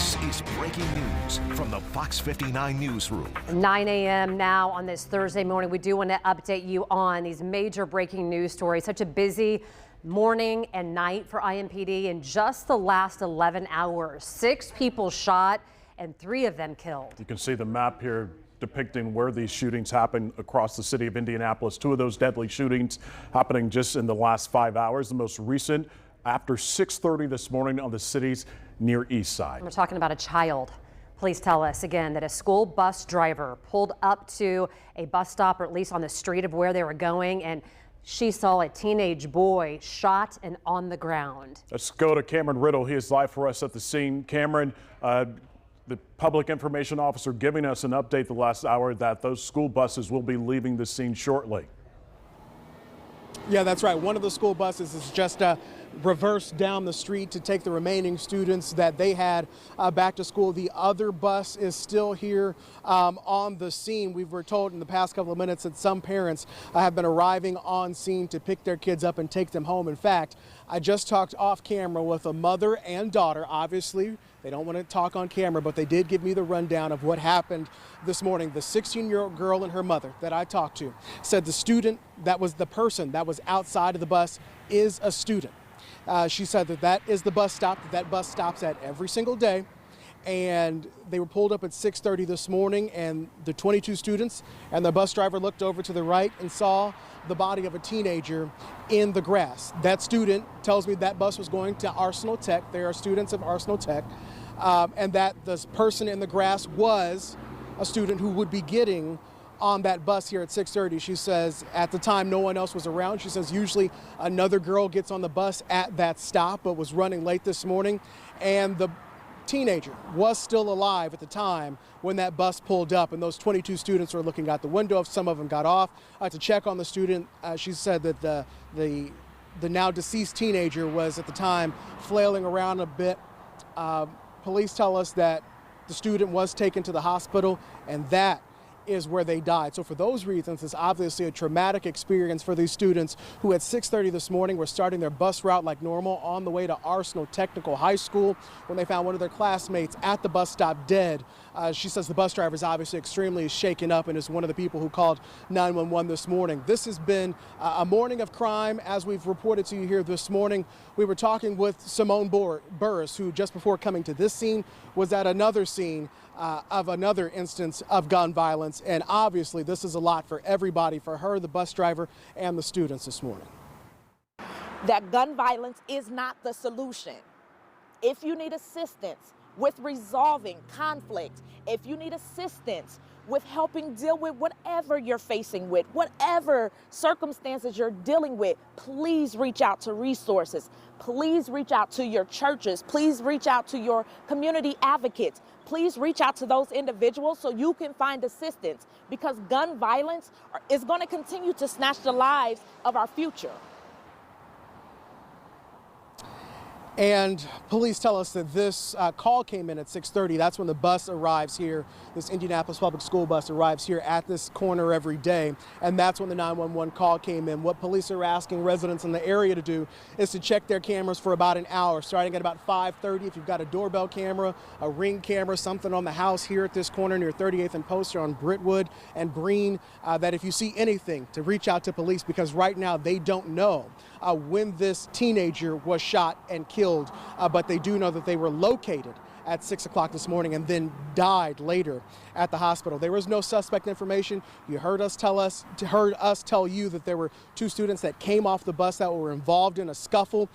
This is breaking news from the Fox 59 newsroom. 9 a.m. now on this Thursday morning. We do want to update you on these major breaking news stories. Such a busy morning and night for IMPD. In just the last 11 hours, 6 people shot and 3 of them killed. You can see the map here depicting where these shootings happen across the city of Indianapolis. 2 of those deadly shootings happening just in the last 5 hours. The most recent after 6:30 this morning on the city's near east side. We're talking about a child. Police tell us again that a school bus driver pulled up to a bus stop, or at least on the street of where they were going, and she saw a teenage boy shot and on the ground. Let's go to Cameron Riddle. He is live for us at the scene. Cameron, the public information officer giving us an update the last hour that those school buses will be leaving the scene shortly. Yeah, that's right. One of the school buses is just reversed down the street to take the remaining students that they had back to school. The other bus is still here on the scene. We were told in the past couple of minutes that some parents have been arriving on scene to pick their kids up and take them home. In fact, I just talked off camera with a mother and daughter. Obviously, they don't want to talk on camera, but they did give me the rundown of what happened this morning. The 16-year-old girl and her mother that I talked to said the student that was the person that was outside of the bus is a student. She said that is the bus stop that bus stops at every single day. And they were pulled up at 6:30 this morning, and the 22 students and the bus driver looked over to the right and saw the body of a teenager in the grass. That student tells me that bus was going to Arsenal Tech. They are students of Arsenal Tech, and that this person in the grass was a student who would be getting on that bus here at 6:30. She says at the time no one else was around. She says usually another girl gets on the bus at that stop, but was running late this morning, and the teenager was still alive at the time when that bus pulled up, and those 22 students were looking out the window. Some of them got off to check on the student. She said that the now deceased teenager was at the time flailing around a bit. Police tell us that the student was taken to the hospital, and that is where they died. So for those reasons, it's obviously a traumatic experience for these students who at 6:30 this morning were starting their bus route like normal on the way to Arsenal Technical High School when they found one of their classmates at the bus stop dead. She says the bus driver is obviously extremely shaken up and is one of the people who called 911 this morning. This has been a morning of crime, as we've reported to you here this morning. We were talking with Simone Burris, who just before coming to this scene was at another scene of another instance of gun violence. And obviously this is a lot for everybody, for her, the bus driver, and the students this morning. That gun violence is not the solution. If you need assistance with resolving conflict, if you need assistance with helping deal with whatever you're facing with, whatever circumstances you're dealing with, please reach out to resources. Please reach out to your churches. Please reach out to your community advocates. Please reach out to those individuals so you can find assistance, because gun violence is going to continue to snatch the lives of our future. And police tell us that this call came in at 6:30. That's when the bus arrives here. This Indianapolis public school bus arrives here at this corner every day. And that's when the 911 call came in. What police are asking residents in the area to do is to check their cameras for about an hour, starting at about 5:30. If you've got a doorbell camera, a Ring camera, something on the house here at this corner near 38th and Poster on Brentwood and Breen, that if you see anything, to reach out to police, because right now they don't know when this teenager was shot and killed, but they do know that they were located at 6 o'clock this morning and then died later at the hospital. There was no suspect information. You heard us tell you that there were 2 students that came off the bus that were involved in a scuffle.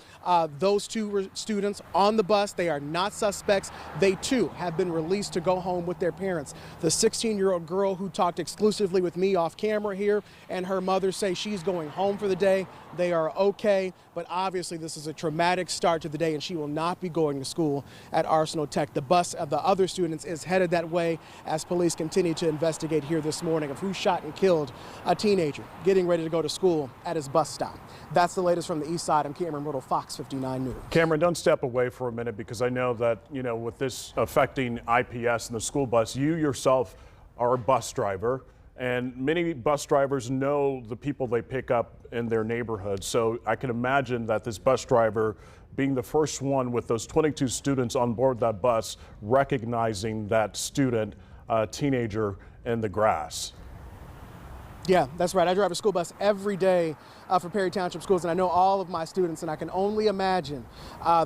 Those 2 were students on the bus. They are not suspects. They too have been released to go home with their parents. The 16-year-old girl who talked exclusively with me off camera here and her mother say she's going home for the day. They are okay, but obviously this is a traumatic start to the day, and she will not be going to school at Arsenal Tech. The bus of the other students is headed that way as police continue to investigate here this morning of who shot and killed a teenager getting ready to go to school at his bus stop. That's the latest from the east side. I'm Cameron Riddle, Fox 59 News. Cameron, don't step away for a minute, because I know that, with this affecting IPS and the school bus, you yourself are a bus driver. And many bus drivers know the people they pick up in their neighborhood. So I can imagine that this bus driver, being the first one with those 22 students on board that bus, recognizing that student, teenager in the grass. Yeah, that's right. I drive a school bus every day for Perry Township Schools, and I know all of my students, and I can only imagine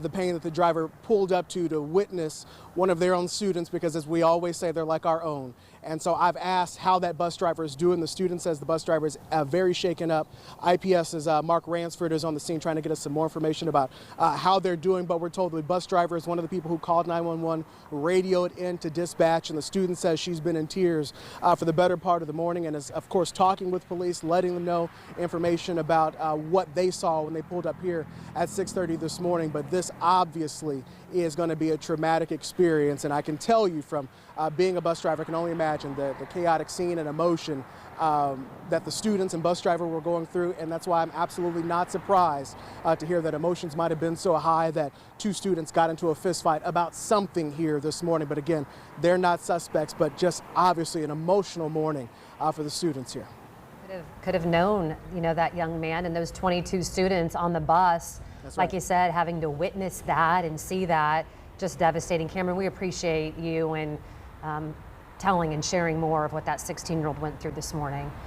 the pain that the driver pulled up to witness one of their own students, because as we always say, they're like our own. And so I've asked how that bus driver is doing. The student says the bus driver is very shaken up. IPS's Mark Ransford is on the scene trying to get us some more information about how they're doing, but we're told the bus driver is one of the people who called 911, radioed in to dispatch, and the student says she's been in tears for the better part of the morning, and is of course talking with police, letting them know information about what they saw when they pulled up here at 6:30 this morning. But this obviously is going to be a traumatic experience, and I can tell you from being a bus driver, I can only imagine the chaotic scene and emotion that the students and bus driver were going through, and that's why I'm absolutely not surprised to hear that emotions might have been so high that two students got into a fist fight about something here this morning. But again, they're not suspects, but just obviously an emotional morning for the students here. Could have known, you know, that young man and those 22 students on the bus. That's like right. you said, having to witness that and see that, just devastating. Cameron, we appreciate you and telling and sharing more of what that 16-year-old went through this morning.